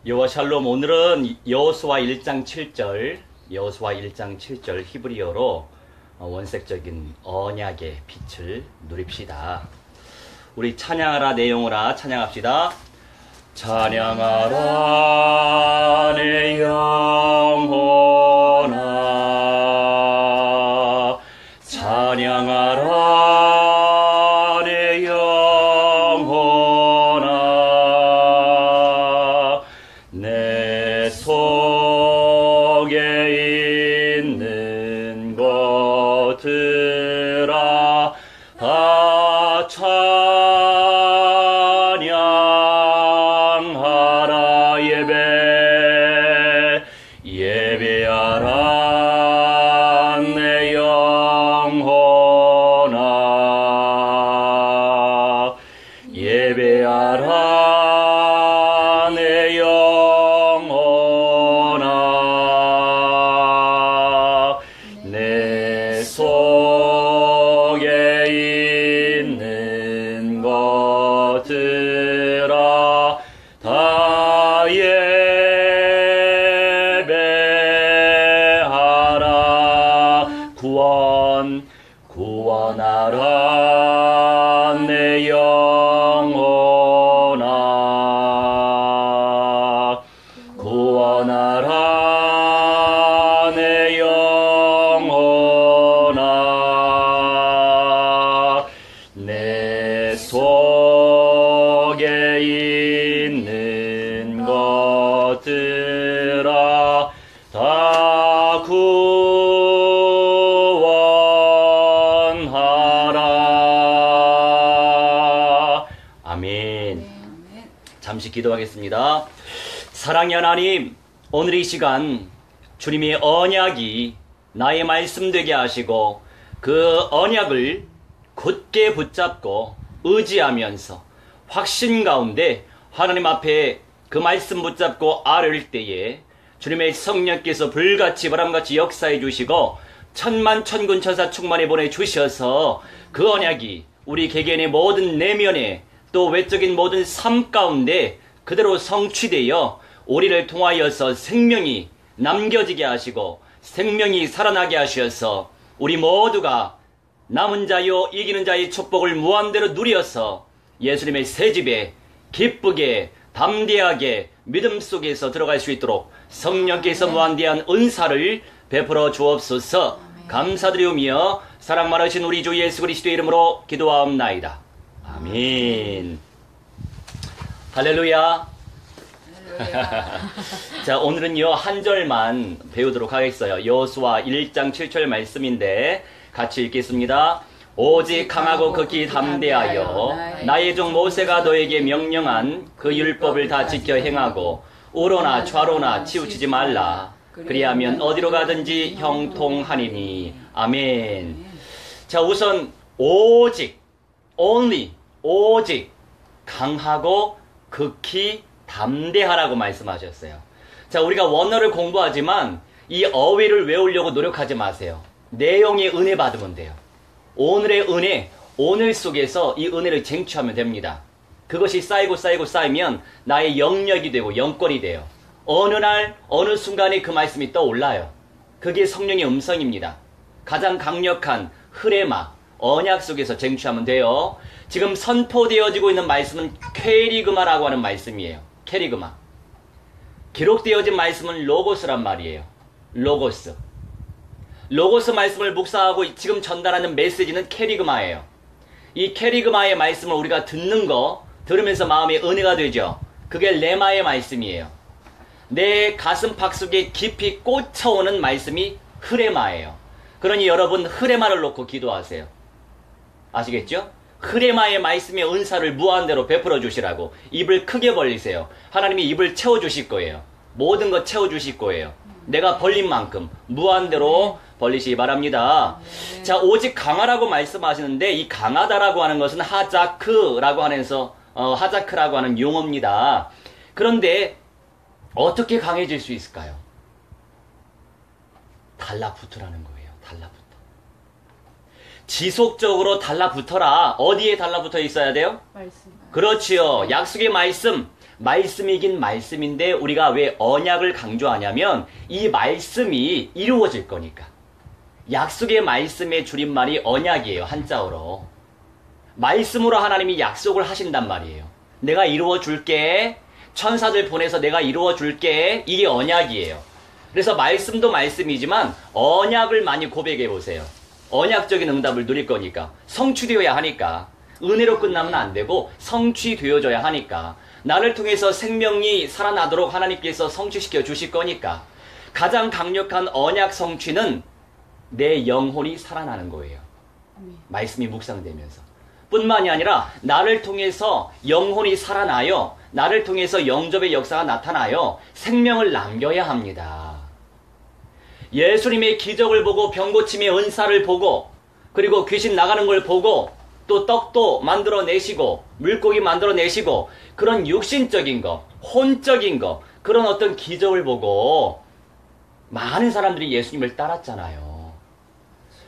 여호와 샬롬. 오늘은 여호수아 1장 7절 히브리어로 원색적인 언약의 빛을 누립시다. 우리 찬양하라 내용으로 찬양합시다. 찬양하라 내 영혼아, 찬양하라 내 영혼아, 내 속에 있는 것들아 다 찬양하라. 예배하라 내 영혼아, 예배하라 내 영혼아, 내 속에 있는 것들아 다 예배하라. 구원하라 내 영혼아, 구원하라 내 영혼아, 내 속에 있는 것들아 다 구원하라. 아멘. 잠시 기도하겠습니다. 사랑의 하나님, 오늘 이 시간 주님의 언약이 나의 말씀 되게 하시고 그 언약을 굳게 붙잡고 의지하면서 확신 가운데 하나님 앞에 그 말씀 붙잡고 아뢰을 때에 주님의 성령께서 불같이 바람같이 역사해 주시고 천만 천군 천사 충만히 보내주셔서 그 언약이 우리 개개인의 모든 내면에 또 외적인 모든 삶 가운데 그대로 성취되어 우리를 통하여서 생명이 남겨지게 하시고 생명이 살아나게 하셔서 우리 모두가 남은 자요 이기는 자의 축복을 무한대로 누려서 예수님의 새집에 기쁘게 담대하게 믿음 속에서 들어갈 수 있도록 성령께서 무한대한 은사를 베풀어 주옵소서. 감사드리오며 사랑 많으신 우리 주 예수 그리스도의 이름으로 기도하옵나이다. 아멘. 할렐루야. 자, 오늘은요 한 절만 배우도록 하겠어요. 여호수아 1장 7절 말씀인데 같이 읽겠습니다. 오직 강하고 극히 담대하여 나의 종 모세가 너에게 명령한 그 율법을 다 지켜 행하고 우로나 좌로나 치우치지 말라. 그리하면 어디로 가든지 형통하니니. 아멘. 자, 우선 오직 only 오직 강하고 극히 담대하라고 말씀하셨어요. 자, 우리가 원어를 공부하지만 이 어휘를 외우려고 노력하지 마세요. 내용의 은혜 받으면 돼요. 오늘의 은혜, 오늘 속에서 이 은혜를 쟁취하면 됩니다. 그것이 쌓이고 쌓이면 나의 영역이 되고 영권이 돼요. 어느 날 어느 순간에 그 말씀이 떠올라요. 그게 성령의 음성입니다. 가장 강력한 흐레마, 언약 속에서 쟁취하면 돼요. 지금 선포되어지고 있는 말씀은 퀘리그마라고 하는 말씀이에요. 퀘리그마. 기록되어진 말씀은 로고스란 말이에요. 로고스. 로고스 말씀을 묵상하고 지금 전달하는 메시지는 퀘리그마예요. 이 퀘리그마의 말씀을 우리가 듣는 거, 들으면서 마음에 은혜가 되죠. 그게 레마의 말씀이에요. 내 가슴팍 속에 깊이 꽂혀오는 말씀이 흐레마예요. 그러니 여러분 흐레마를 놓고 기도하세요. 아시겠죠? 흐레마의 말씀의 은사를 무한대로 베풀어 주시라고 입을 크게 벌리세요. 하나님이 입을 채워주실 거예요. 모든 것 채워주실 거예요. 내가 벌린 만큼 무한대로 벌리시기 바랍니다. 자, 오직 강하라고 말씀하시는데 이 강하다라고 하는 것은 하자크라고 하는 용어입니다. 그런데 어떻게 강해질 수 있을까요? 달라붙으라는 거예요. 달라붙어. 지속적으로 달라붙어라. 어디에 달라붙어 있어야 돼요? 말씀. 그렇지요. 약속의 말씀. 말씀이긴 말씀인데 우리가 왜 언약을 강조하냐면 이 말씀이 이루어질 거니까. 약속의 말씀의 줄임말이 언약이에요. 한자어로. 말씀으로 하나님이 약속을 하신단 말이에요. 내가 이루어 줄게. 천사들 보내서 내가 이루어 줄게. 이게 언약이에요. 그래서 말씀도 말씀이지만 언약을 많이 고백해 보세요. 언약적인 응답을 누릴 거니까. 성취되어야 하니까. 은혜로 끝나면 안 되고 성취되어져야 하니까. 나를 통해서 생명이 살아나도록 하나님께서 성취시켜 주실 거니까. 가장 강력한 언약 성취는 내 영혼이 살아나는 거예요. 말씀이 묵상되면서. 뿐만이 아니라 나를 통해서 영혼이 살아나요. 나를 통해서 영접의 역사가 나타나요. 생명을 남겨야 합니다. 예수님의 기적을 보고 병고침의 은사를 보고 그리고 귀신 나가는 걸 보고 또 떡도 만들어내시고 물고기 만들어내시고 그런 육신적인 거, 혼적인 거 그런 어떤 기적을 보고 많은 사람들이 예수님을 따랐잖아요.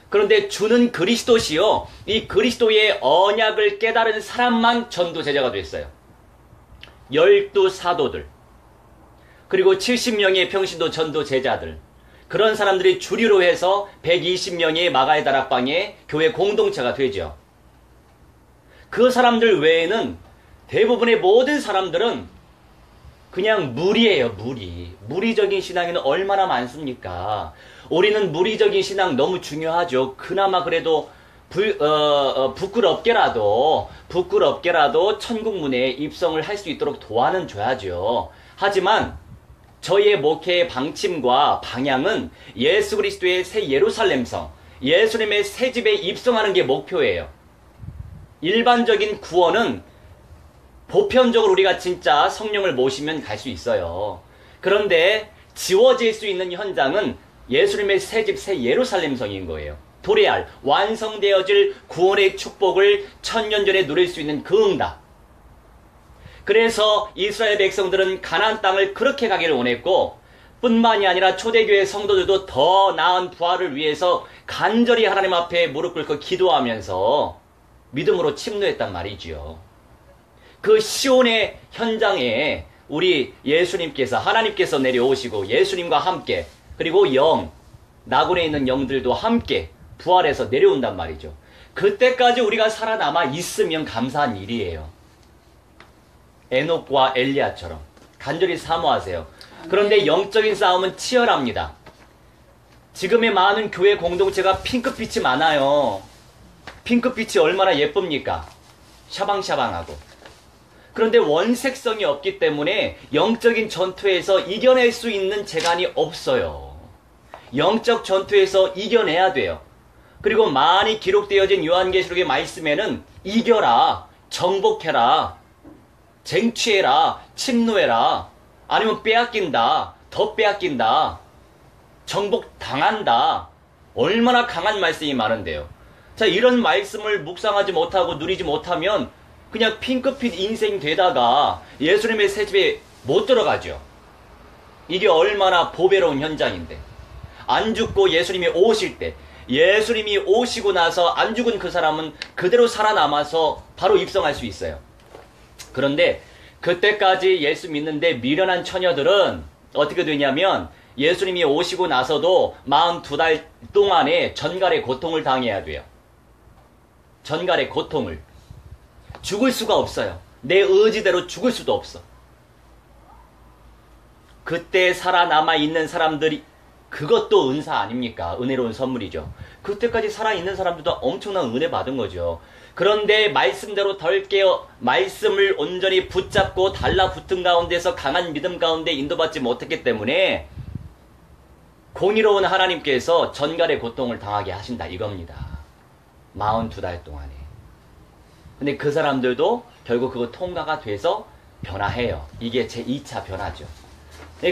그런데 주는 그리스도시요. 이 그리스도의 언약을 깨달은 사람만 전도 제자가 됐어요. 12 사도들 그리고 70명의 평신도 전도 제자들 그런 사람들이 주류로 해서 120명의 마가의 다락방의 교회 공동체가 되죠. 그 사람들 외에는 대부분의 모든 사람들은 그냥 무리예요. 무리적인 신앙에는 얼마나 많습니까? 우리는 무리적인 신앙 너무 중요하죠. 그나마 그래도 부끄럽게라도 천국 문에 입성을 할 수 있도록 도와는 줘야죠. 하지만 저희의 목회의 방침과 방향은 예수 그리스도의 새 예루살렘성, 예수님의 새 집에 입성하는 게 목표예요. 일반적인 구원은 보편적으로 우리가 진짜 성령을 모시면 갈 수 있어요. 그런데 지워질 수 있는 현장은 예수님의 새 집, 새 예루살렘성인 거예요. 도래할, 완성되어질 구원의 축복을 천년 전에 누릴 수 있는 그 응답. 그래서 이스라엘 백성들은 가나안 땅을 그렇게 가기를 원했고 뿐만이 아니라 초대교회 성도들도 더 나은 부활을 위해서 간절히 하나님 앞에 무릎 꿇고 기도하면서 믿음으로 침노했단 말이지요. 그 시온의 현장에 우리 예수님께서 하나님께서 내려오시고 예수님과 함께 그리고 나군에 있는 영들도 함께 부활해서 내려온단 말이죠. 그때까지 우리가 살아남아 있으면 감사한 일이에요. 에녹과 엘리야처럼 간절히 사모하세요. 그런데 영적인 싸움은 치열합니다. 지금의 많은 교회 공동체가 핑크빛이 많아요. 핑크빛이 얼마나 예쁩니까? 샤방샤방하고. 그런데 원색성이 없기 때문에 영적인 전투에서 이겨낼 수 있는 재간이 없어요. 영적 전투에서 이겨내야 돼요. 그리고 많이 기록되어진 요한계시록의 말씀에는 이겨라, 정복해라, 쟁취해라, 침노해라, 아니면 빼앗긴다, 더 빼앗긴다, 정복당한다. 얼마나 강한 말씀이 많은데요. 자, 이런 말씀을 묵상하지 못하고 누리지 못하면 그냥 핑크빛 인생 되다가 예수님의 새집에 못 들어가죠. 이게 얼마나 보배로운 현장인데. 안 죽고 예수님이 오실 때, 예수님이 오시고 나서 안 죽은 그 사람은 그대로 살아남아서 바로 입성할 수 있어요. 그런데 그때까지 예수 믿는데 미련한 처녀들은 어떻게 되냐면 예수님이 오시고 나서도 42달 동안에 전갈의 고통을 당해야 돼요. 전갈의 고통을. 죽을 수가 없어요. 내 의지대로 죽을 수도 없어. 그때 살아남아 있는 사람들이 그것도 은사 아닙니까? 은혜로운 선물이죠. 그때까지 살아있는 사람들도 엄청난 은혜 받은 거죠. 그런데 말씀대로 덜 깨어 말씀을 온전히 붙잡고 달라붙은 가운데서 강한 믿음 가운데 인도받지 못했기 때문에 공의로운 하나님께서 전갈의 고통을 당하게 하신다 이겁니다. 42달 동안에. 근데 그 사람들도 결국 그거 통과가 돼서 변화해요. 이게 제 2차 변화죠.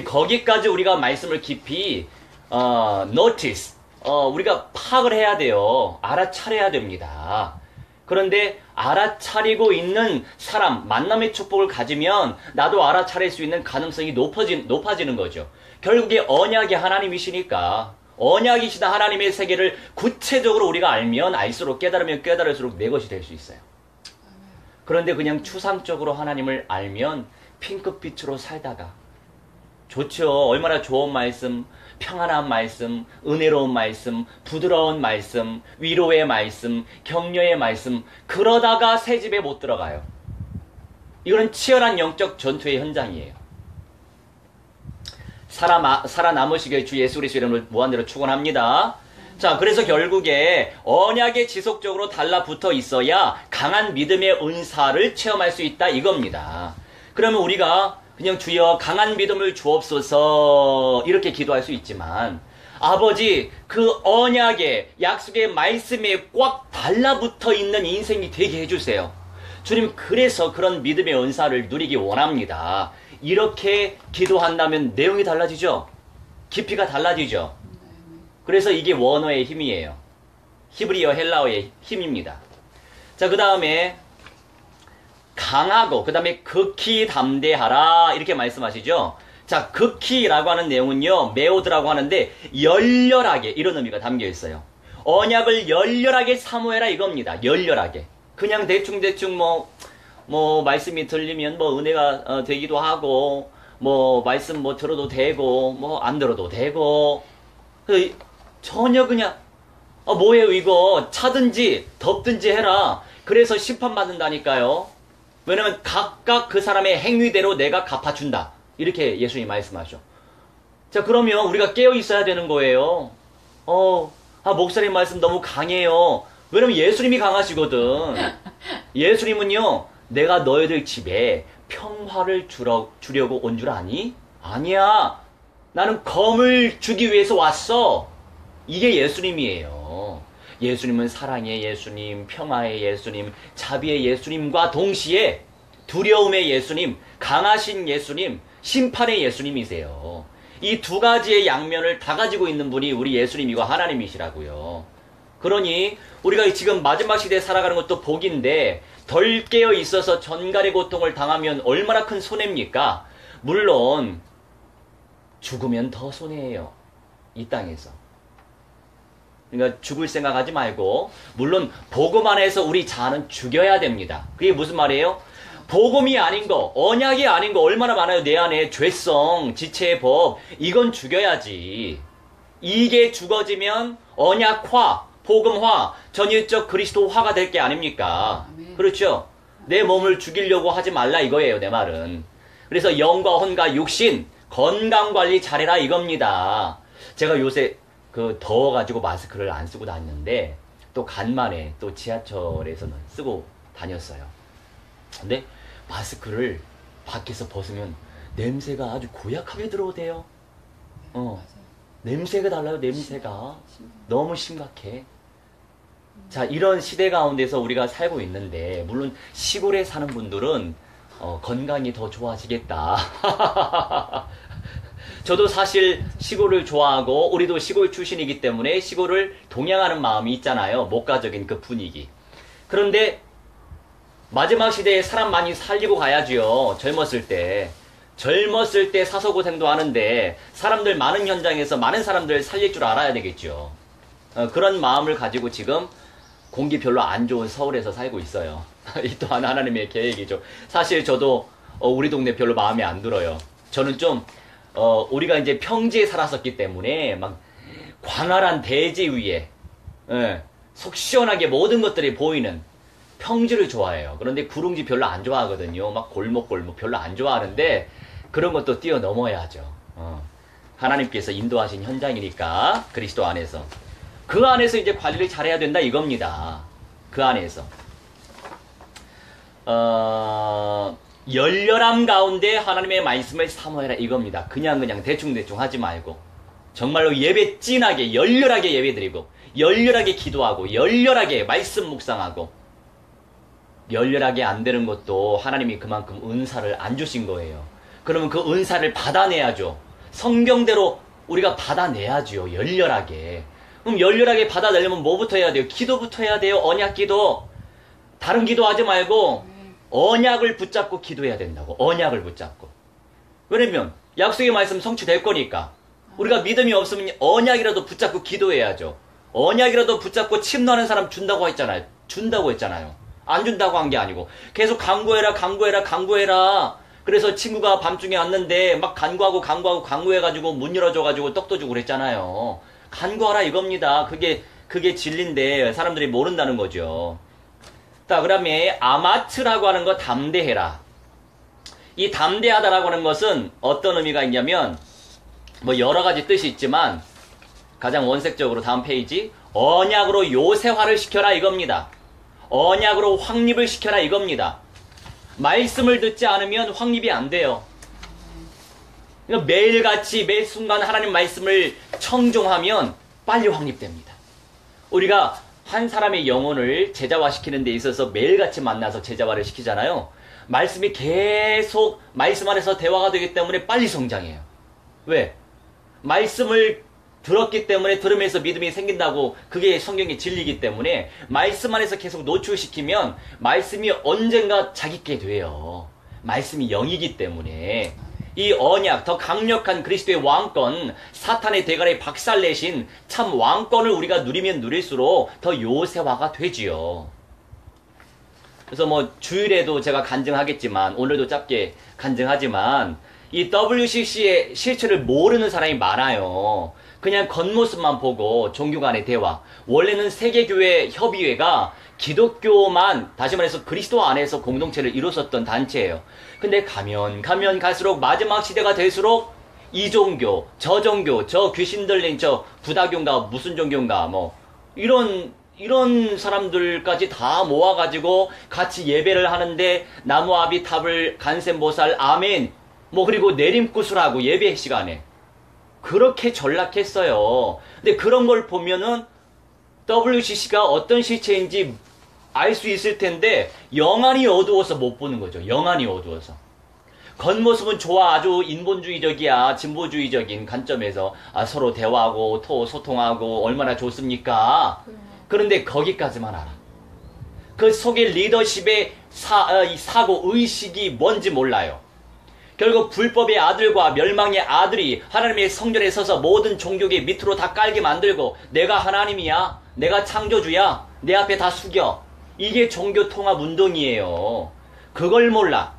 거기까지 우리가 말씀을 깊이 notice, 우리가 파악을 해야 돼요. 알아차려야 됩니다. 그런데 알아차리고 있는 사람, 만남의 축복을 가지면 나도 알아차릴 수 있는 가능성이 높아지는 거죠. 결국에 언약이 하나님이시니까 언약이시다 하나님의 세계를 구체적으로 우리가 알면 알수록 깨달으면 깨달을수록 내 것이 될 수 있어요. 그런데 그냥 추상적으로 하나님을 알면 핑크빛으로 살다가 좋죠. 얼마나 좋은 말씀, 평안한 말씀, 은혜로운 말씀, 부드러운 말씀, 위로의 말씀, 격려의 말씀. 그러다가 새 집에 못 들어가요. 이거는 치열한 영적 전투의 현장이에요. 살아남으시길 주 예수 그리스도 이름으로 무한대로 축원합니다. 자, 그래서 결국에 언약에 지속적으로 달라붙어 있어야 강한 믿음의 은사를 체험할 수 있다 이겁니다. 그러면 우리가 그냥 주여 강한 믿음을 주옵소서 이렇게 기도할 수 있지만 아버지 그 언약의 약속의 말씀에 꽉 달라붙어 있는 인생이 되게 해주세요. 주님 그래서 그런 믿음의 은사를 누리기 원합니다. 이렇게 기도한다면 내용이 달라지죠. 깊이가 달라지죠. 그래서 이게 원어의 힘이에요. 히브리어 헬라어의 힘입니다. 자, 그 다음에 강하고 그 다음에 극히 담대하라 이렇게 말씀하시죠. 자, 극히라고 하는 내용은요 메오드라고 하는데 열렬하게 이런 의미가 담겨 있어요. 언약을 열렬하게 사모해라 이겁니다. 열렬하게. 그냥 대충 뭐 말씀이 들리면 뭐 은혜가 되기도 하고 뭐 말씀 뭐 들어도 되고 뭐 안 들어도 되고 전혀 그냥 뭐예요 이거 차든지 덥든지 해라. 그래서 심판받는다니까요. 왜냐면 각각 그 사람의 행위대로 내가 갚아준다. 이렇게 예수님이 말씀하셔. 자, 그러면 우리가 깨어 있어야 되는 거예요. 목사님 말씀 너무 강해요. 왜냐면 예수님이 강하시거든. 예수님은요, 내가 너희들 집에 평화를 주려고 온 줄 아니? 아니야. 나는 검을 주기 위해서 왔어. 이게 예수님이에요. 예수님은 사랑의 예수님, 평화의 예수님, 자비의 예수님과 동시에 두려움의 예수님, 강하신 예수님, 심판의 예수님이세요. 이 두 가지의 양면을 다 가지고 있는 분이 우리 예수님이고 하나님이시라고요. 그러니 우리가 지금 마지막 시대에 살아가는 것도 복인데 덜 깨어 있어서 전갈의 고통을 당하면 얼마나 큰 손해입니까? 물론 죽으면 더 손해예요. 이 땅에서. 그러니까 죽을 생각하지 말고 물론 복음 안에서 우리 자아는 죽여야 됩니다. 그게 무슨 말이에요? 복음이 아닌 거, 언약이 아닌 거 얼마나 많아요. 내 안에 죄성, 지체의 법 이건 죽여야지. 이게 죽어지면 언약화, 복음화, 전일적 그리스도화가 될 게 아닙니까? 아멘. 그렇죠? 내 몸을 죽이려고 하지 말라 이거예요. 내 말은. 그래서 영과 혼과 육신 건강관리 잘해라 이겁니다. 제가 요새 더워가지고 마스크를 안 쓰고 다녔는데 또 간만에 또 지하철에서는 쓰고 다녔어요. 근데 마스크를 밖에서 벗으면 냄새가 아주 고약하게 들어오대요. 냄새가 달라요. 냄새가 너무 심각해. 자, 이런 시대 가운데서 우리가 살고 있는데 물론 시골에 사는 분들은 건강이 더 좋아지겠다. 저도 사실 시골을 좋아하고 우리도 시골 출신이기 때문에 시골을 동양하는 마음이 있잖아요. 목가적인 그 분위기. 그런데 마지막 시대에 사람 많이 살리고 가야지요. 젊었을 때 사서고생도 하는데 사람들 많은 현장에서 많은 사람들 살릴 줄 알아야 되겠죠. 그런 마음을 가지고 지금 공기 별로 안 좋은 서울에서 살고 있어요. 이 또한 하나님의 계획이죠. 사실 저도 우리 동네 별로 마음에 안 들어요. 저는 좀 우리가 이제 평지에 살았었기 때문에 막 광활한 대지 위에 속 시원하게 모든 것들이 보이는 평지를 좋아해요. 그런데 구릉지 별로 안 좋아하거든요. 막 골목골목 별로 안 좋아하는데 그런 것도 뛰어넘어야죠. 하나님께서 인도하신 현장이니까 그리스도 안에서 그 안에서 이제 관리를 잘해야 된다 이겁니다. 그 안에서 열렬함 가운데 하나님의 말씀을 사모해라 이겁니다. 그냥 대충 하지 말고 정말로 예배 찐하게 열렬하게 예배드리고 열렬하게 기도하고 열렬하게 말씀 묵상하고 열렬하게 안 되는 것도 하나님이 그만큼 은사를 안 주신 거예요. 그러면 그 은사를 받아내야죠. 성경대로 우리가 받아내야죠. 열렬하게. 그럼 열렬하게 받아내려면 뭐부터 해야 돼요? 기도부터 해야 돼요. 언약 기도. 다른 기도하지 말고 언약을 붙잡고 기도해야 된다고. 언약을 붙잡고. 왜냐면 약속의 말씀 성취될 거니까. 우리가 믿음이 없으면 언약이라도 붙잡고 기도해야죠. 언약이라도 붙잡고 침노하는 사람 준다고 했잖아요. 안 준다고 한 게 아니고 계속 강구해라. 그래서 친구가 밤중에 왔는데 막 간구해가지고 문 열어줘가지고 떡도 주고 그랬잖아요. 간구하라 이겁니다. 그게 진리인데 사람들이 모른다는 거죠. 자, 그 다음에 아마트라고 하는 거 담대해라. 이 담대하다라고 하는 것은 어떤 의미가 있냐면 뭐 여러 가지 뜻이 있지만 가장 원색적으로 다음 페이지 언약으로 요새화를 시켜라 이겁니다. 언약으로 확립을 시켜라 이겁니다. 말씀을 듣지 않으면 확립이 안 돼요. 매일같이 매 순간 하나님 말씀을 청종하면 빨리 확립됩니다. 우리가 한 사람의 영혼을 제자화시키는 데 있어서 매일같이 만나서 제자화를 시키잖아요. 말씀이 계속 말씀 안에서 대화가 되기 때문에 빨리 성장해요. 왜? 말씀을 들었기 때문에 들으면서 믿음이 생긴다고 그게 성경의 진리이기 때문에 말씀 안에서 계속 노출시키면 말씀이 언젠가 자기께 돼요. 말씀이 영이기 때문에 이 언약, 더 강력한 그리스도의 왕권, 사탄의 대가리 박살내신 참 왕권을 우리가 누리면 누릴수록 더 요새화가 되지요. 그래서 뭐 주일에도 제가 간증하겠지만 오늘도 짧게 간증하지만 이 WCC의 실체를 모르는 사람이 많아요. 그냥 겉모습만 보고 종교 간의 대화. 원래는 세계교회 협의회가 기독교만, 다시 말해서 그리스도 안에서 공동체를 이뤘었던 단체예요. 근데 가면 갈수록 마지막 시대가 될수록 이 종교, 저 종교, 저 귀신 들린 저 부다교인가 무슨 종교인가 뭐 이런 사람들까지 다 모아가지고 같이 예배를 하는데 나무아비 탑을 간센보살 아멘 뭐 그리고 내림구슬하고 예배 시간에 그렇게 전락했어요. 근데 그런 걸 보면은 WCC가 어떤 실체인지 알 수 있을 텐데 영안이 어두워서 못 보는 거죠. 영안이 어두워서. 겉모습은 좋아, 아주 인본주의적이야, 진보주의적인 관점에서 서로 대화하고 소통하고 얼마나 좋습니까? 그런데 거기까지만 알아. 그 속에 리더십의 사고, 의식이 뭔지 몰라요. 결국 불법의 아들과 멸망의 아들이 하나님의 성전에 서서 모든 종교계 밑으로 다 깔게 만들고 내가 하나님이야, 내가 창조주야, 내 앞에 다 숙여. 이게 종교 통합 운동이에요. 그걸 몰라.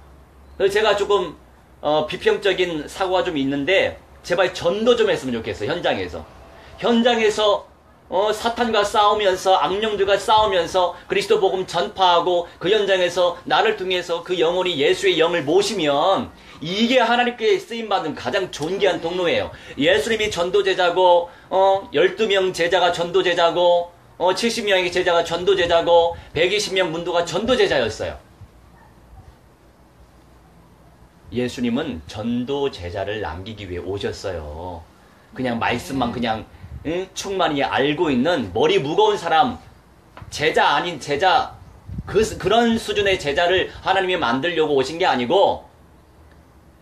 그래서 제가 조금 비평적인 사고가 좀 있는데 제발 전도 좀 했으면 좋겠어. 현장에서 사탄과 싸우면서 악령들과 싸우면서 그리스도 복음 전파하고 그 현장에서 나를 통해서 그 영혼이 예수의 영을 모시면 이게 하나님께 쓰임받은 가장 존귀한 동로예요. 예수님이 전도제자고 12명 제자가 전도제자고 70명의 제자가 전도제자고 120명 문도가 전도제자였어요. 예수님은 전도제자를 남기기 위해 오셨어요. 그냥 말씀만 그냥 충만히 알고 있는 머리 무거운 사람, 제자 아닌 제자, 그런 수준의 제자를 하나님이 만들려고 오신 게 아니고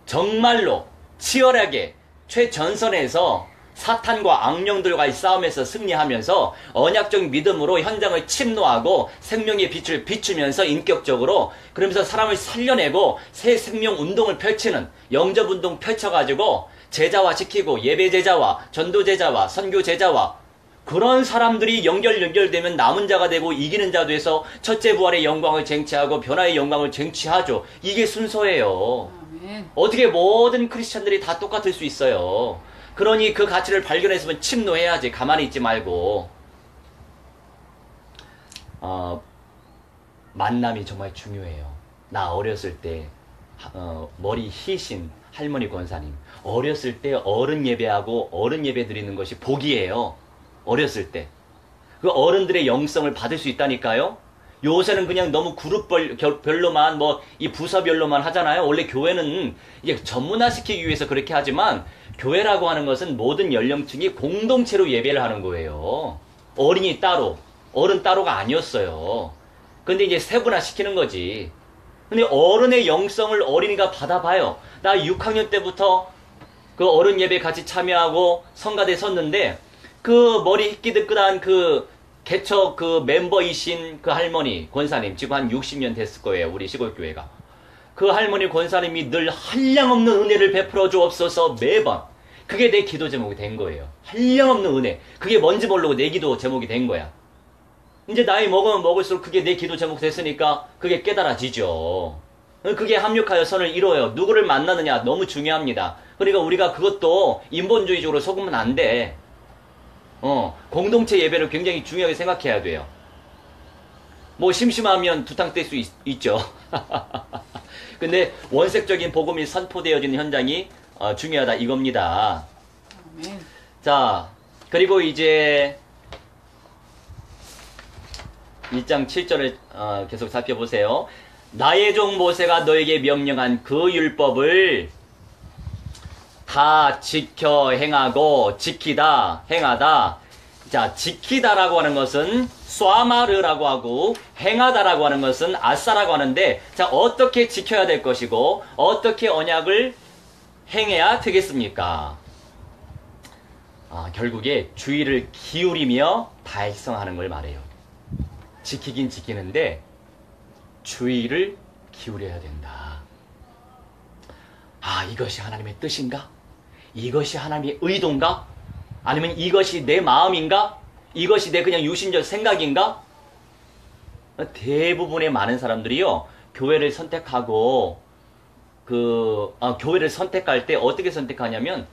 정말로 치열하게 최전선에서 사탄과 악령들과의 싸움에서 승리하면서 언약적 믿음으로 현장을 침노하고 생명의 빛을 비추면서 인격적으로 그러면서 사람을 살려내고 새 생명 운동을 펼치는 영접 운동 펼쳐가지고 제자화 시키고 예배 제자와 전도 제자와 선교 제자와 그런 사람들이 연결되면 남은 자가 되고 이기는 자 돼서 첫째 부활의 영광을 쟁취하고 변화의 영광을 쟁취하죠. 이게 순서예요. 아멘. 어떻게 모든 크리스찬들이 다 똑같을 수 있어요. 그러니 그 가치를 발견했으면 침노해야지. 가만히 있지 말고. 만남이 정말 중요해요. 나 어렸을 때 머리 희신 할머니 권사님, 어렸을 때 어른 예배하고 어른 예배 드리는 것이 복이에요. 어렸을 때. 그 어른들의 영성을 받을 수 있다니까요. 요새는 그냥 너무 그룹별로만 뭐 이 부서별로만 하잖아요. 원래 교회는 이제 전문화시키기 위해서 그렇게 하지만 교회라고 하는 것은 모든 연령층이 공동체로 예배를 하는 거예요. 어린이 따로, 어른 따로가 아니었어요. 근데 이제 세분화시키는 거지. 근데 어른의 영성을 어린이가 받아봐요. 나 6학년 때부터 그 어른 예배 같이 참여하고 성가대 섰는데 그 머리 희끼득끗한 그 개척 그 멤버이신 그 할머니 권사님, 지금 한 60년 됐을 거예요. 우리 시골교회가. 그 할머니 권사님이 늘 한량없는 은혜를 베풀어 주옵소서 매번. 그게 내 기도 제목이 된 거예요. 한량없는 은혜. 그게 뭔지 모르고 내 기도 제목이 된 거야. 이제 나이 먹으면 먹을수록 그게 내 기도 제목 됐으니까 그게 깨달아지죠. 그게 합력하여 선을 이루어요. 누구를 만나느냐 너무 중요합니다. 그러니까 우리가 그것도 인본주의적으로 속으면 안 돼. 공동체 예배를 굉장히 중요하게 생각해야 돼요. 뭐 심심하면 두탕 뗄 수 있죠. 근데 원색적인 복음이 선포되어지는 현장이 중요하다 이겁니다. 아멘. 자, 그리고 이제 1장 7절을 계속 살펴보세요. 나의 종 모세가 너에게 명령한 그 율법을 다 지켜 행하고 지키다 행하다. 자, 지키다라고 하는 것은 쏴마르라고 하고 행하다라고 하는 것은 아싸라고 하는데, 자, 어떻게 지켜야 될 것이고 어떻게 언약을 행해야 되겠습니까? 결국에 주의를 기울이며 달성하는 걸 말해요. 지키긴 지키는데 주의를 기울여야 된다. 이것이 하나님의 뜻인가? 이것이 하나님의 의도인가? 아니면 이것이 내 마음인가? 이것이 내 그냥 유신적 생각인가? 대부분의 많은 사람들이요, 교회를 선택하고 교회를 선택할 때 어떻게 선택하냐면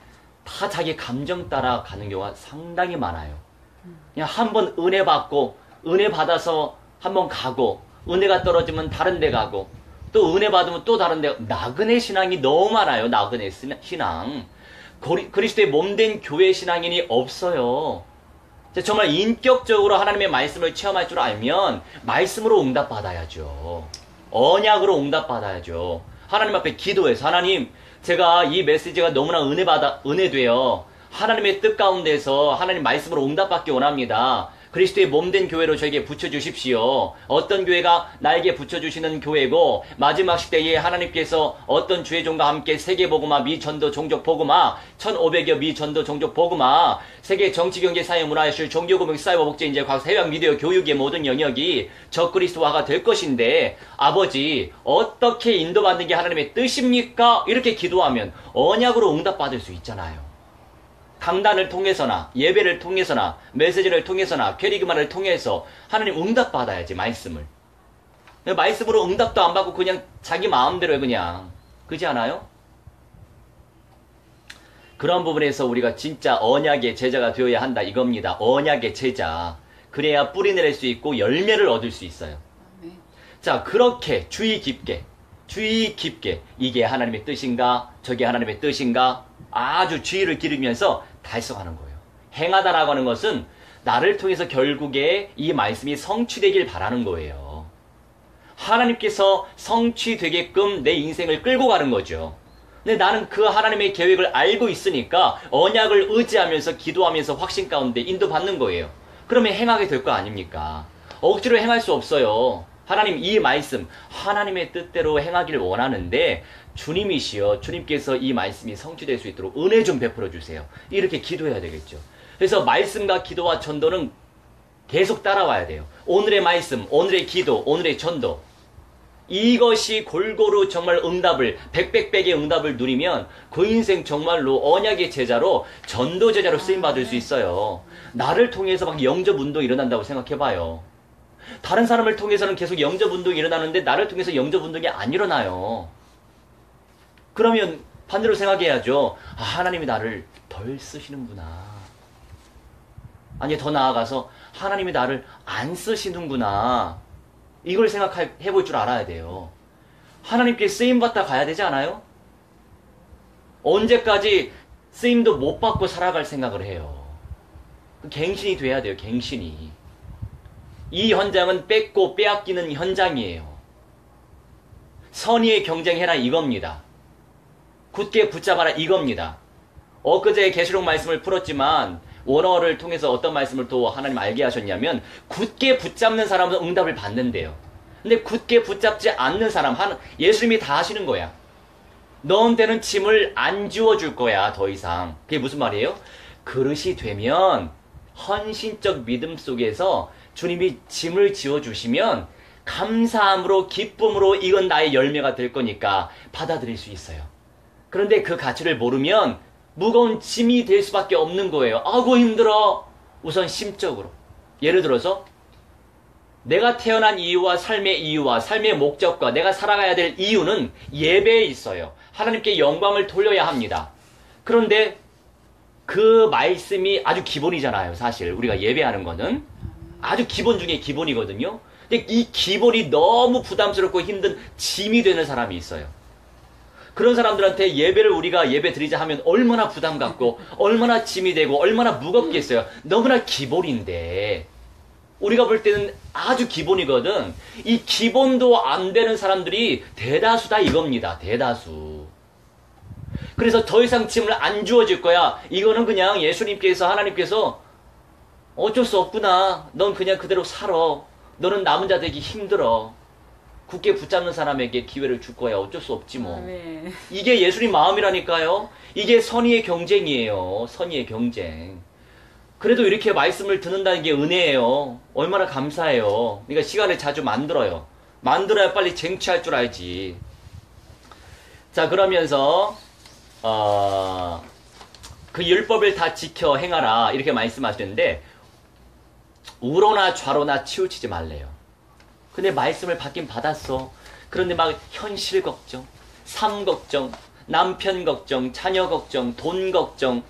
다 자기 감정 따라 가는 경우가 상당히 많아요. 그냥 한번 은혜 받고 은혜 받아서 한번 가고, 은혜가 떨어지면 다른 데 가고, 또 은혜 받으면 또 다른 데, 나그네 신앙이 너무 많아요. 나그네 신앙. 그리스도의 몸된 교회 신앙인이 없어요. 정말 인격적으로 하나님의 말씀을 체험할 줄 알면 말씀으로 응답받아야죠. 언약으로 응답받아야죠. 하나님 앞에 기도해서, 하나님, 제가 이 메시지가 너무나 은혜돼요. 하나님의 뜻 가운데서 하나님 말씀으로 응답받기 원합니다. 그리스도의 몸된 교회로 저에게 붙여주십시오. 어떤 교회가 나에게 붙여주시는 교회고, 마지막 시대에 하나님께서 어떤 주의 종과 함께 세계복음화 미전도 종족 복음화 1500여 미전도 종족 복음화 세계 정치 경제 사회 문화예술 종교금융 사이버 복제 인재 과학 해양 미디어 교육의 모든 영역이 적그리스도화가 될 것인데, 아버지 어떻게 인도받는 게 하나님의 뜻입니까? 이렇게 기도하면 언약으로 응답받을 수 있잖아요. 강단을 통해서나 예배를 통해서나 메시지를 통해서나 캐리그마를 통해서 하나님 응답받아야지. 말씀으로 응답도 안 받고 그냥 자기 마음대로 해, 그냥. 그렇지 않아요? 그런 부분에서 우리가 진짜 언약의 제자가 되어야 한다 이겁니다. 언약의 제자. 그래야 뿌리 내릴 수 있고 열매를 얻을 수 있어요. 자, 그렇게 주의 깊게 이게 하나님의 뜻인가 저게 하나님의 뜻인가 아주 주의를 기르면서 달성하는 거예요. 행하다라고 하는 것은 나를 통해서 결국에 이 말씀이 성취되길 바라는 거예요. 하나님께서 성취되게끔 내 인생을 끌고 가는 거죠. 근데 나는 그 하나님의 계획을 알고 있으니까 언약을 의지하면서 기도하면서 확신 가운데 인도받는 거예요. 그러면 행하게 될 거 아닙니까? 억지로 행할 수 없어요. 하나님, 이 말씀 하나님의 뜻대로 행하기를 원하는데 주님이시여, 주님께서 이 말씀이 성취될 수 있도록 은혜 좀 베풀어 주세요. 이렇게 기도해야 되겠죠. 그래서 말씀과 기도와 전도는 계속 따라와야 돼요. 오늘의 말씀, 오늘의 기도, 오늘의 전도, 이것이 골고루 정말 응답을, 백백백의 응답을 누리면 그 인생 정말로 언약의 제자로, 전도 제자로 쓰임받을 수 있어요. 나를 통해서 막 영접 운동이 일어난다고 생각해봐요. 다른 사람을 통해서는 계속 영접 운동이 일어나는데 나를 통해서 영접 운동이 안 일어나요. 그러면 반대로 생각해야죠. 하나님이 나를 덜 쓰시는구나. 아니, 더 나아가서 하나님이 나를 안 쓰시는구나. 이걸 생각해 볼 줄 알아야 돼요. 하나님께 쓰임받다 가야 되지 않아요? 언제까지 쓰임도 못 받고 살아갈 생각을 해요. 갱신이 돼야 돼요. 갱신이. 이 현장은 뺏고 빼앗기는 현장이에요. 선의의 경쟁해라 이겁니다. 굳게 붙잡아라 이겁니다. 엊그제 계시록 말씀을 풀었지만 원어를 통해서 어떤 말씀을 또 하나님 알게 하셨냐면, 굳게 붙잡는 사람은 응답을 받는데요. 근데 굳게 붙잡지 않는 사람, 예수님이 다 하시는 거야. 너한테는 짐을 안 지워줄 거야, 더 이상. 그게 무슨 말이에요? 그릇이 되면 헌신적 믿음 속에서 주님이 짐을 지워주시면 감사함으로, 기쁨으로 이건 나의 열매가 될 거니까 받아들일 수 있어요. 그런데 그 가치를 모르면 무거운 짐이 될 수밖에 없는 거예요. 아이고 힘들어. 우선 심적으로. 예를 들어서 내가 태어난 이유와 삶의 목적과 내가 살아가야 될 이유는 예배에 있어요. 하나님께 영광을 돌려야 합니다. 그런데 그 말씀이 아주 기본이잖아요. 사실 우리가 예배하는 거는 아주 기본 중에 기본이거든요. 근데 이 기본이 너무 부담스럽고 힘든 짐이 되는 사람이 있어요. 그런 사람들한테 예배를 우리가 예배 드리자 하면 얼마나 부담 갖고 얼마나 짐이 되고 얼마나 무겁겠어요. 너무나 기본인데 우리가 볼 때는 아주 기본이거든. 이 기본도 안 되는 사람들이 대다수다 이겁니다. 대다수. 그래서 더 이상 짐을 안 주어질 거야. 이거는 그냥 예수님께서 하나님께서 어쩔 수 없구나. 넌 그냥 그대로 살아. 너는 남은 자 되기 힘들어. 굳게 붙잡는 사람에게 기회를 줄 거야. 어쩔 수 없지 뭐. 네. 이게 예수님 마음이라니까요. 이게 선의의 경쟁이에요. 선의의 경쟁. 그래도 이렇게 말씀을 듣는다는 게 은혜예요. 얼마나 감사해요. 그러니까 시간을 자주 만들어요. 만들어야 빨리 쟁취할 줄 알지. 자, 그러면서 그 율법을 다 지켜 행하라 이렇게 말씀하시는데 우로나 좌로나 치우치지 말래요. 근데 말씀을 받긴 받았어. 그런데 막 현실 걱정, 삶 걱정, 남편 걱정, 자녀 걱정, 돈 걱정,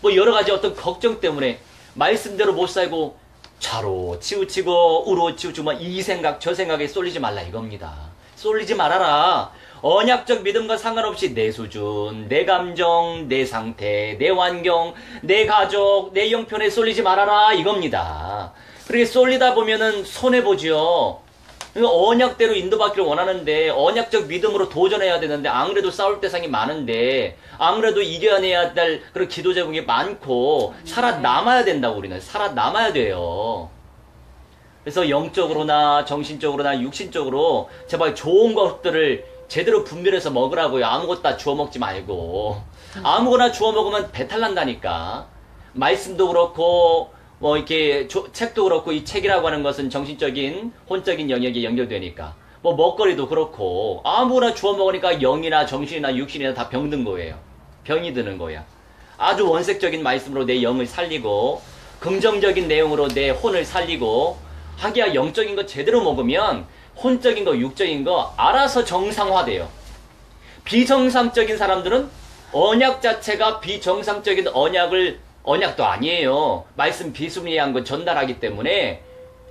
뭐 여러 가지 어떤 걱정 때문에 말씀대로 못 살고 좌로 치우치고 우로 치우치고 막 이 생각 저 생각에 쏠리지 말라 이겁니다. 쏠리지 말아라. 언약적 믿음과 상관없이 내 수준, 내 감정, 내 상태, 내 환경, 내 가족, 내 형편에 쏠리지 말아라 이겁니다. 그렇게 쏠리다 보면은 손해보지요. 그러니까 언약대로 인도받기를 원하는데 언약적 믿음으로 도전해야 되는데 안 그래도 싸울 대상이 많은데 안 그래도 이겨내야 될 그런 기도 제목이 많고 살아남아야 된다고 우리는 살아남아야 돼요. 그래서 영적으로나 정신적으로나 육신적으로 제발 좋은 것들을 제대로 분별해서 먹으라고요. 아무것도 다 주워 먹지 말고. 아무거나 주워 먹으면 배탈 난다니까. 말씀도 그렇고 뭐 이렇게 책도 그렇고 이 책이라고 하는 것은 정신적인 혼적인 영역에 연결되니까 뭐 먹거리도 그렇고 아무거나 주워 먹으니까 영이나 정신이나 육신이나 다 병든 거예요. 병이 드는 거야. 아주 원색적인 말씀으로 내 영을 살리고 긍정적인 내용으로 내 혼을 살리고 하기야 영적인 거 제대로 먹으면 혼적인 거 육적인 거 알아서 정상화돼요. 비정상적인 사람들은 언약 자체가 비정상적인 언약도 아니에요. 말씀 비순리한 거 전달하기 때문에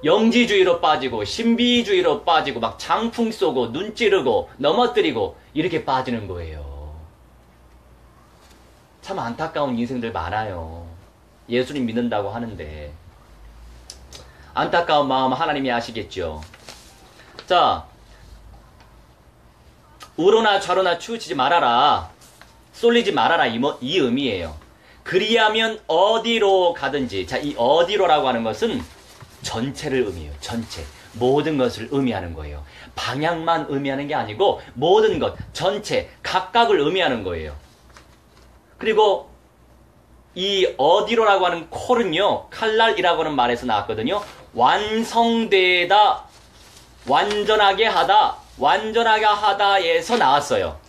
영지주의로 빠지고 신비주의로 빠지고 막 장풍 쏘고 눈 찌르고 넘어뜨리고 이렇게 빠지는 거예요. 참 안타까운 인생들 많아요. 예수님 믿는다고 하는데 안타까운 마음 하나님이 아시겠죠. 자, 우로나 좌로나 치우치지 말아라. 쏠리지 말아라 이 의미예요. 그리하면 어디로 가든지. 자, 이 어디로라고 하는 것은 전체를 의미해요. 전체. 모든 것을 의미하는 거예요. 방향만 의미하는 게 아니고 모든 것, 전체, 각각을 의미하는 거예요. 그리고 이 어디로라고 하는 콜은요. 칼날이라고 하는 말에서 나왔거든요. 완성되다, 완전하게 하다, 완전하게 하다에서 나왔어요.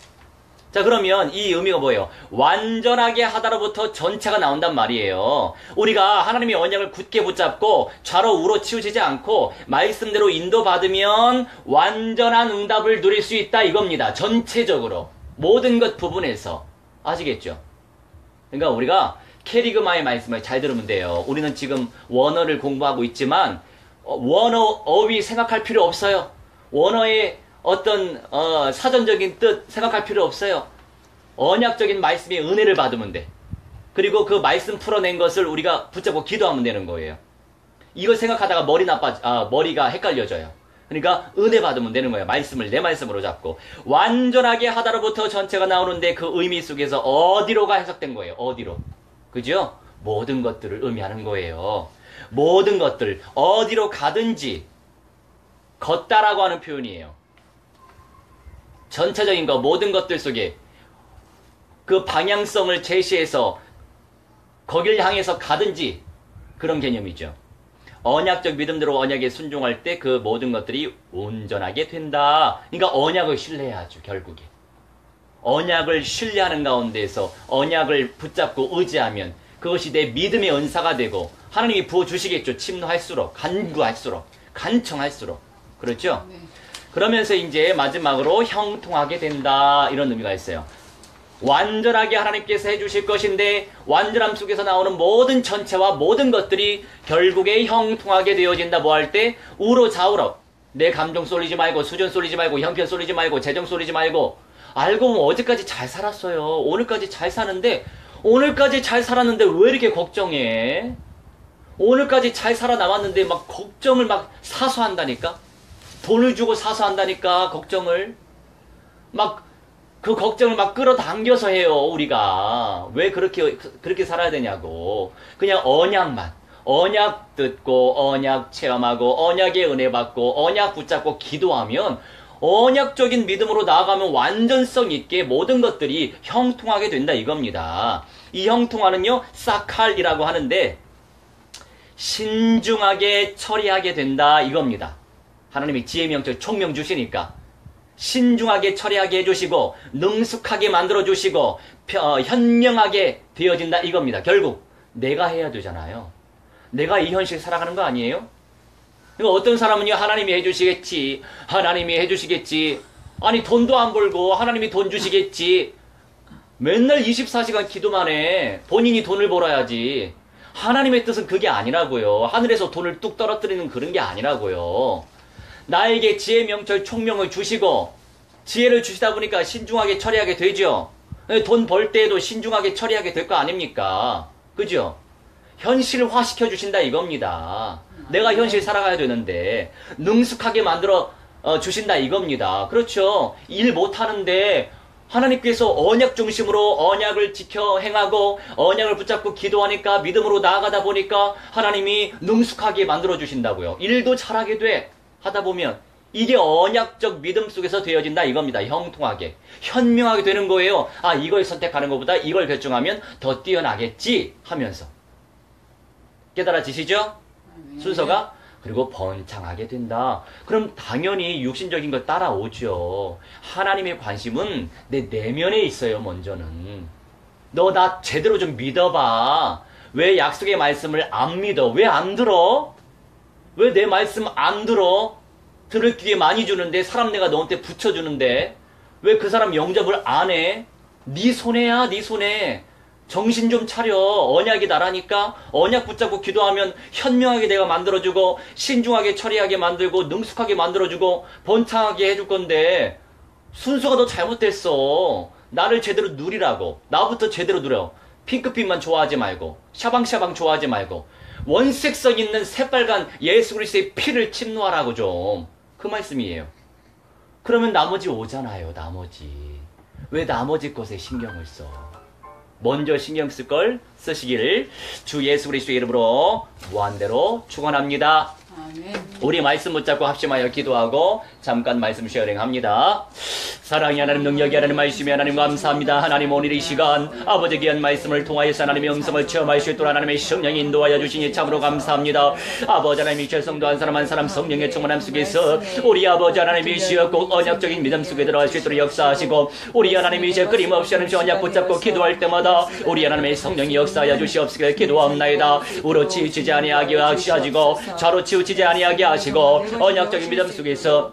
자, 그러면 이 의미가 뭐예요? 완전하게 하다로부터 전체가 나온단 말이에요. 우리가 하나님의 언약을 굳게 붙잡고 좌로 우로 치우치지 않고 말씀대로 인도받으면 완전한 응답을 누릴 수 있다 이겁니다. 전체적으로 모든 것 부분에서. 아시겠죠? 그러니까 우리가 캐리그마의 말씀을 잘 들으면 돼요. 우리는 지금 원어를 공부하고 있지만 원어 어휘 생각할 필요 없어요. 원어의 어떤 사전적인 뜻 생각할 필요 없어요. 언약적인 말씀의 은혜를 받으면 돼. 그리고 그 말씀 풀어낸 것을 우리가 붙잡고 기도하면 되는 거예요. 이걸 생각하다가 머리가 헷갈려져요. 그러니까 은혜 받으면 되는 거예요. 말씀을 내 말씀으로 잡고 완전하게 하다로부터 전체가 나오는데 그 의미 속에서 어디로가 해석된 거예요. 어디로. 그죠? 모든 것들을 의미하는 거예요. 모든 것들 어디로 가든지 걷다라고 하는 표현이에요. 전체적인 거 모든 것들 속에 그 방향성을 제시해서 거길 향해서 가든지 그런 개념이죠. 언약적 믿음대로 언약에 순종할 때 그 모든 것들이 온전하게 된다. 그러니까 언약을 신뢰해야죠. 결국에. 언약을 신뢰하는 가운데에서 언약을 붙잡고 의지하면 그것이 내 믿음의 은사가 되고 하나님이 부어주시겠죠. 침노할수록 간구할수록 간청할수록. 그렇죠? 네. 그러면서 이제 마지막으로 형통하게 된다. 이런 의미가 있어요. 완전하게 하나님께서 해주실 것인데 완전함 속에서 나오는 모든 전체와 모든 것들이 결국에 형통하게 되어진다. 뭐 할 때? 우로 좌우로. 내 감정 쏠리지 말고, 수준 쏠리지 말고, 형편 쏠리지 말고, 재정 쏠리지 말고. 알고 보면 어제까지 잘 살았어요. 오늘까지 잘 사는데, 오늘까지 잘 살았는데 왜 이렇게 걱정해? 오늘까지 잘 살아남았는데 막 걱정을 막 사소한다니까? 돈을 주고 사소한다니까, 걱정을. 막 그 걱정을 막 끌어당겨서 해요, 우리가. 왜 그렇게 살아야 되냐고. 그냥 언약만. 언약 듣고, 언약 체험하고, 언약의 은혜 받고, 언약 붙잡고 기도하면, 언약적인 믿음으로 나아가면 완전성 있게 모든 것들이 형통하게 된다, 이겁니다. 이 형통하는요, 사칼이라고 하는데, 신중하게 처리하게 된다, 이겁니다. 하나님이 지혜명철 총명 주시니까. 신중하게 처리하게 해주시고 능숙하게 만들어주시고 현명하게 되어진다 이겁니다. 결국 내가 해야 되잖아요. 내가 이 현실 살아가는 거 아니에요? 그러니까 어떤 사람은요, 하나님이 해주시겠지, 하나님이 해주시겠지, 아니 돈도 안 벌고 하나님이 돈 주시겠지, 맨날 24시간 기도만 해. 본인이 돈을 벌어야지. 하나님의 뜻은 그게 아니라고요. 하늘에서 돈을 뚝 떨어뜨리는 그런 게 아니라고요. 나에게 지혜, 명철, 총명을 주시고 지혜를 주시다 보니까 신중하게 처리하게 되죠. 돈 벌 때에도 신중하게 처리하게 될 거 아닙니까? 그죠? 현실화 시켜주신다 이겁니다. 내가 현실 살아가야 되는데 능숙하게 만들어 주신다 이겁니다. 그렇죠? 일 못하는데 하나님께서 언약 중심으로 언약을 지켜 행하고 언약을 붙잡고 기도하니까 믿음으로 나아가다 보니까 하나님이 능숙하게 만들어 주신다고요. 일도 잘하게 돼. 하다 보면 이게 언약적 믿음 속에서 되어진다 이겁니다. 형통하게, 현명하게 되는 거예요. 아, 이걸 선택하는 것보다 이걸 결정하면 더 뛰어나겠지 하면서. 깨달아지시죠? 순서가? 그리고 번창하게 된다. 그럼 당연히 육신적인 걸 따라오죠. 하나님의 관심은 내 내면에 있어요. 먼저는. 너 나 제대로 좀 믿어봐. 왜 약속의 말씀을 안 믿어? 왜 안 들어? 왜 내 말씀 안 들어? 들을 기회 많이 주는데, 사람 내가 너한테 붙여주는데 왜 그 사람 영접을 안 해? 네 손해야, 네 손해. 정신 좀 차려. 언약이 나라니까. 언약 붙잡고 기도하면 현명하게 내가 만들어주고 신중하게 처리하게 만들고 능숙하게 만들어주고 번창하게 해줄 건데 순서가 너 잘못됐어. 나를 제대로 누리라고. 나부터 제대로 누려. 핑크빛만 좋아하지 말고 샤방샤방 좋아하지 말고 원색성 있는 새빨간 예수 그리스도의 피를 침노하라고 좀. 그 말씀이에요. 그러면 나머지 오잖아요. 나머지. 왜 나머지 것에 신경을 써? 먼저 신경 쓸 걸 쓰시기를 주 예수 그리스도의 이름으로 무한대로 축원합니다. 아멘. 우리 말씀 붙잡고 합심하여 기도하고 잠깐 말씀 쉐어링합니다. 사랑이 하나님, 능력이 하나님, 말씀이 하나님, 감사합니다. 하나님, 오늘 이 시간 아버지 귀한 말씀을 통하여서 하나님의 음성을 체험할 수 있도록 하나님의 성령이 인도하여 주시니 참으로 감사합니다. 아버지 하나님, 철성도 한 사람 성령의 충만함 속에서 우리 아버지 하나님이 시어 꼭 언약적인 믿음 속에 들어갈 수 있도록 역사하시고 우리 하나님이 이제 끊임없이 하나님 언약 붙잡고 기도할 때마다 우리 하나님의 성령이 역사하여 주시옵시길 기도합나이다. 우로 치우치지 아니하게 하시고 좌로 치우치지 아니하게 하시고 언약적인 믿음 속에서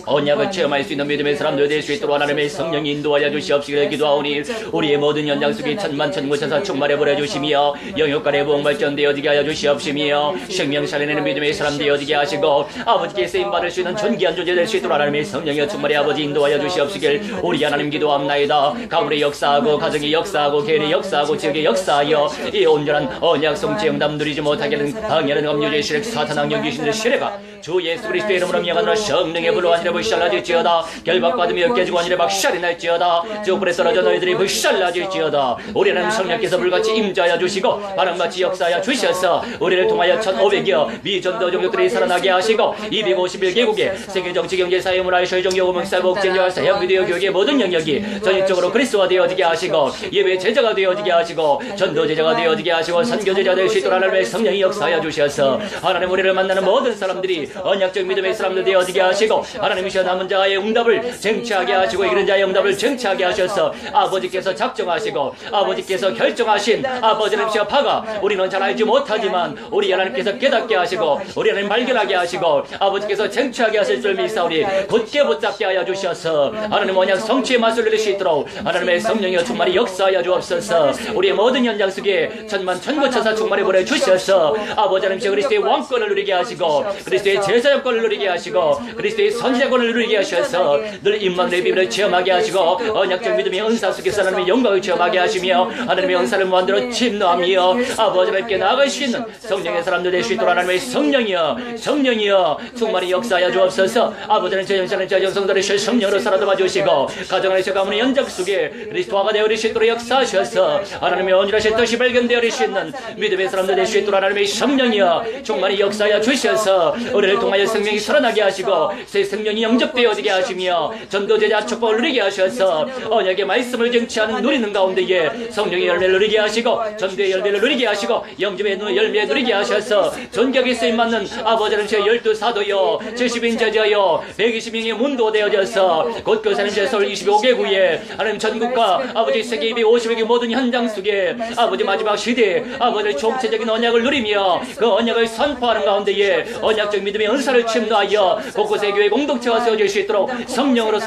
언약을 체험할 수 있는 믿음의 사람들 될 수 있도록 하나님의 성령이 인도하여 주시옵시기를 기도하오니 우리의 모든 연장 속에 천만천군천사 충만해 버려 주시며 영역간의 부흥발전되어지게 하여 주시옵시며 생명 살려내는 믿음의 사람 되어지게 하시고 아버지께 쓰임받을 수 있는 존귀한 존재 될 수 있도록 하나님의 성령이 충만해 아버지 인도하여 주시옵시길 우리 하나님 기도합나이다. 가문의 역사하고 가정의 역사하고 개인의 역사하고 지역의 역사하여 이 온전한 언약 성취 응답 누리지 못하게 하는 방해하는 검유의 시력 사탄 악령 귀신들 시래가 주 예수 그리스도의 이름으로 명하노라. 성령의 불로 하늘에 불살라질지어다. 결박받으며 깨지고 하늘에 박살이 날지어다. 저 불에 떨어져 너희들이 불살라질지어다. 우리 하나님 성령께서 불같이 임자하여 주시고 바람같이 역사하여 주셔서 우리를 통하여 1500여 미전도 종족들이 살아나게 하시고 251개국의 세계 정치 경제 사회 문화 소유종 요구 문사 복제와 사형 비디오 교육의 모든 영역이 전적으로 그리스도가 되어지게 하시고 예배 제자가 되어지게 하시고 전도 제자가 되어지게 하시고 선교 제자 될 수 있도록 하나님의 성령이 역사하여 주셔서 하나님 우리를 만나는 모든 사람들이 언약적 믿음의 사람들 되어지게 하시고 하나님이시여 남은 자의 응답을 쟁취하게 하시고 이런 자의 응답을 쟁취하게 하셔서 아버지께서 작정하시고 아버지께서 결정하신 아버지님이시여 바가 우리는 잘 알지 못하지만 우리 하나님께서 깨닫게 하시고 우리 하나님 발견하게 하시고 아버지께서 쟁취하게 하실 줄 믿사오니 곧게 붙잡게 하여 주셔서 하나님 언약 성취의 맛을 누릴 수 있도록 하나님의 성령이여 충만히 역사하여 주옵소서. 우리의 모든 현장 속에 천만 천고천사 충만히 보내주셔서 아버지 하나님이시여 그리스도의 왕권을 누리게 하시고 그리스도의 제사장권을 누리게 하시고 그리스도의 선지자권을 누리게 하셔서 늘 임마누엘의 비밀을 체험하게 하시고 언약적 믿음의 은사 속에서 하나님의 영광을 체험하게 하시며 하나님의 은사를 무한대로 침노하며 아버지 하나님께 나아갈 수 있는 성령의 사람들 될 수 있도록 하나님의 성령이여 충만히 역사하여 주옵소서. 아버지 하나님 저전사는 저전성들을 성령으로 살아담아 주시고 가정 안에서 가문의 연장 속에 그리스도화가 되어릴 수 있도록 역사하셔서 하나님의 온전하신 뜻이 발견되어릴 수 있는 믿음의 사람들 될 수 있도록 하나님의 성령이여 충만히 역사하여 주셔서 우리를 통하여 생명이 살아나게 하시고 새 생명이 영접되어지게 하시며 전도제자 축복을 누리게 하셔서 언약의 말씀을 쟁취하는 누리는 가운데에 성령의 열매를 누리게 하시고 전도의 열매를 누리게 하시고 영접의 열매를 누리게 하셔서 전격에 쓰임받는 아버지 하나님의 12사도여 70인 제자여 120명의 문도 되어져서 곳곳 사는 제서울 25개국에 하나님 전국과 아버지 세계 250개 모든 현장 속에 아버지 마지막 시대에 아버지 총체적인 언약을 누리며 그 언약을 선포하는 가운데에 언약적 믿음의 은사를 침노하여 곳곳에 교회 공동체가 세워질 수 있도록 성령으로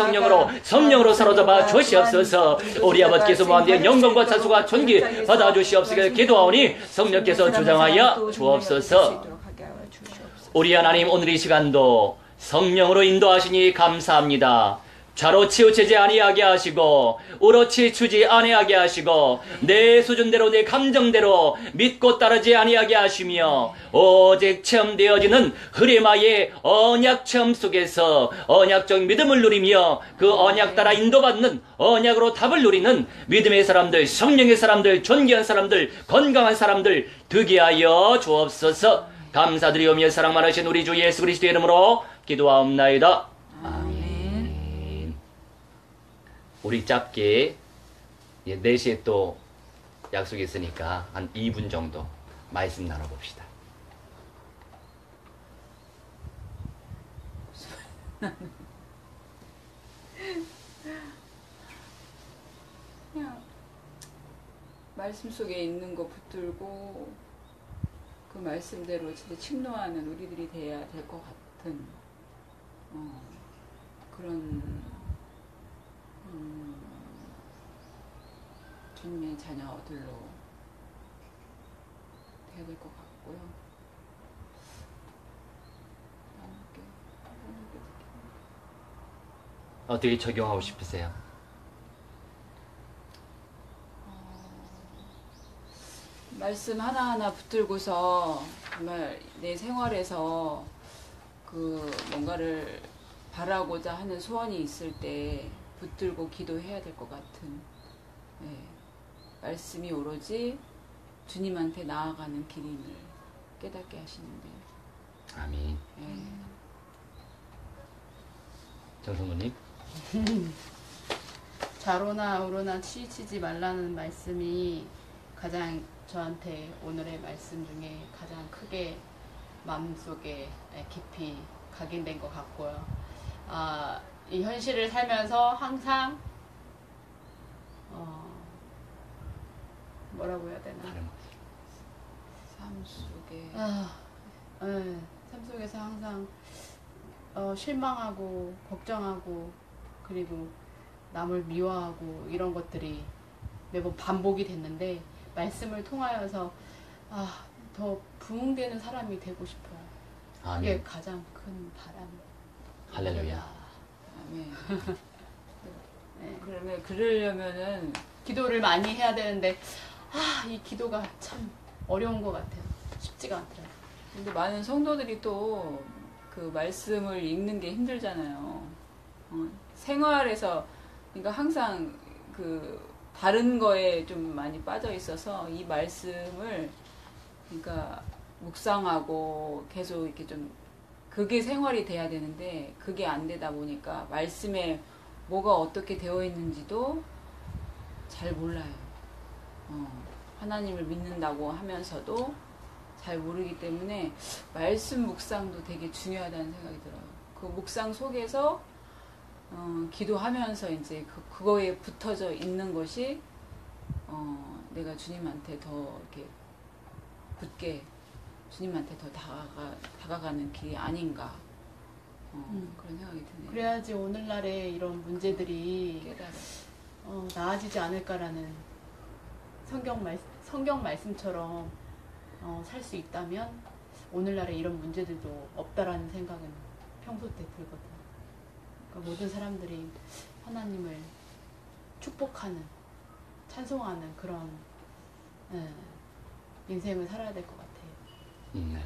사로잡아 주시옵소서. 우리 아버지께서 무한대한 영광과 찬송과 존귀 받아 주시옵소서. 기도하오니 성령께서 주장하여 주옵소서. 우리 하나님 오늘 이 시간도 성령으로 인도하시니 감사합니다. 좌로 치우치지 아니하게 하시고 우로치 주지 아니하게 하시고 내 수준대로 내 감정대로 믿고 따르지 아니하게 하시며 오직 체험되어지는 흐레마의 언약 체험 속에서 언약적 믿음을 누리며 그 언약 따라 인도받는 언약으로 답을 누리는 믿음의 사람들, 성령의 사람들, 존귀한 사람들, 건강한 사람들 되게 하여 주옵소서. 감사드리오며 사랑 많으신 우리 주 예수 그리스도의 이름으로 기도하옵나이다. 아멘. 우리 짧게 4시에 또 약속이 있으니까 한 2분 정도 말씀 나눠봅시다. 그냥 말씀 속에 있는 거 붙들고 그 말씀대로 진짜 침노하는 우리들이 돼야 될 것 같은 그런 주님의 자녀들로 돼야 될 것 같고요. 어떻게 적용하고 싶으세요? 말씀 하나하나 붙들고서 정말 내 생활에서 그 뭔가를 바라고자 하는 소원이 있을 때 붙들고 기도해야 될 것 같은 말씀이 오로지 주님한테 나아가는 길임을 깨닫게 하시는데. 아멘. 정성모님. 좌로나 우로나 치우치지 말라는 말씀이 가장 저한테 오늘의 말씀 중에 가장 크게 마음속에 깊이 각인된 것 같고요. 이 현실을 살면서 항상 뭐라고 해야 되나? 삶 속에 삶 속에서 항상 실망하고 걱정하고 그리고 남을 미워하고 이런 것들이 매번 반복이 됐는데 말씀을 통하여서 더 부흥되는 사람이 되고 싶어요. 아멘. 그게 가장 큰 바람. 할렐루야. 아멘. 네. 그러면 그러려면은 기도를 많이 해야 되는데 이 기도가 참 어려운 것 같아요. 쉽지가 않더라고요. 근데 많은 성도들이 또 그 말씀을 읽는 게 힘들잖아요. 생활에서 그러니까 항상 그 다른 거에 좀 많이 빠져 있어서 이 말씀을 그러니까 묵상하고 계속 이렇게 좀 그게 생활이 돼야 되는데 그게 안 되다 보니까 말씀에 뭐가 어떻게 되어 있는지도 잘 몰라요. 하나님을 믿는다고 하면서도 잘 모르기 때문에 말씀 묵상도 되게 중요하다는 생각이 들어요. 그 묵상 속에서 기도하면서 이제 그거에 붙어져 있는 것이 내가 주님한테 더 이렇게 굳게 주님한테 더 다가가는 길이 아닌가 그런 생각이 드네요. 그래야지 오늘날의 이런 문제들이 깨달아. 나아지지 않을까라는 성경 말씀처럼 살 수 있다면 오늘날에 이런 문제들도 없다라는 생각은 평소 때 들거든요. 그러니까 모든 사람들이 하나님을 축복하는, 찬송하는 그런 인생을 살아야 될 것 같아요. 네.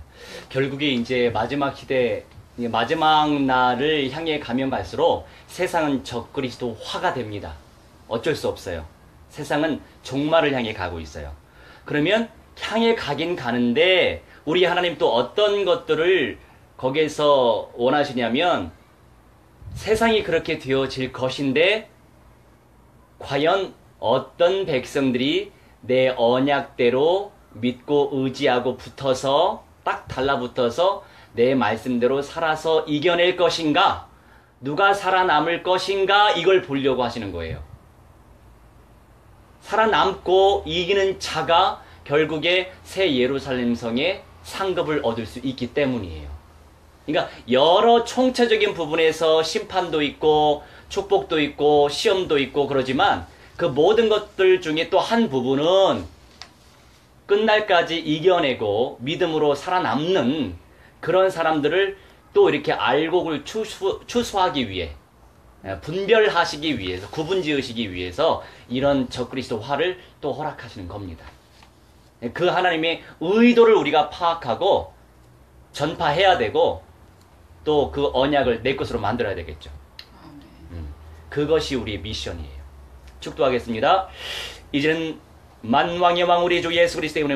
결국에 이제 마지막 시대, 마지막 날을 향해 가면 갈수록 세상은 적그리스도화가 됩니다. 어쩔 수 없어요. 세상은 종말을 향해 가고 있어요. 그러면 향해 가긴 가는데 우리 하나님 또 어떤 것들을 거기에서 원하시냐면 세상이 그렇게 되어질 것인데 과연 어떤 백성들이 내 언약대로 믿고 의지하고 붙어서 딱 달라붙어서 내 말씀대로 살아서 이겨낼 것인가? 누가 살아남을 것인가? 이걸 보려고 하시는 거예요. 살아남고 이기는 자가 결국에 새 예루살렘 성의 상급을 얻을 수 있기 때문이에요. 그러니까 여러 총체적인 부분에서 심판도 있고 축복도 있고 시험도 있고 그러지만 그 모든 것들 중에 또 한 부분은 끝날까지 이겨내고 믿음으로 살아남는 그런 사람들을 또 이렇게 알곡을 추수하기 위해 분별하시기 위해서 구분 지으시기 위해서 이런 적그리스도화를 또 허락하시는 겁니다. 그 하나님의 의도를 우리가 파악하고 전파해야 되고 또 그 언약을 내 것으로 만들어야 되겠죠. 그것이 우리의 미션이에요. 축도하겠습니다. 이제는 만왕의 왕 우리 주 예수 그리스도의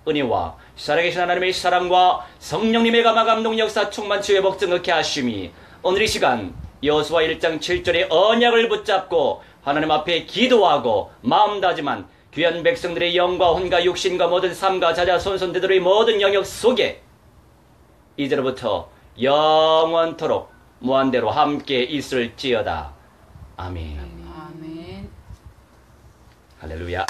은혜와 살아계신 하나님의 사랑과 성령님의 감화 감동 역사 충만치 회복 증거케 하심이 오늘 이 시간 여호수아 1장 7절의 언약을 붙잡고 하나님 앞에 기도하고 마음 다짐한 귀한 백성들의 영과 혼과 육신과 모든 삶과 자자 손손대들의 모든 영역 속에 이제로부터 영원토록 무한대로 함께 있을지어다. 아멘. 아멘. 할렐루야.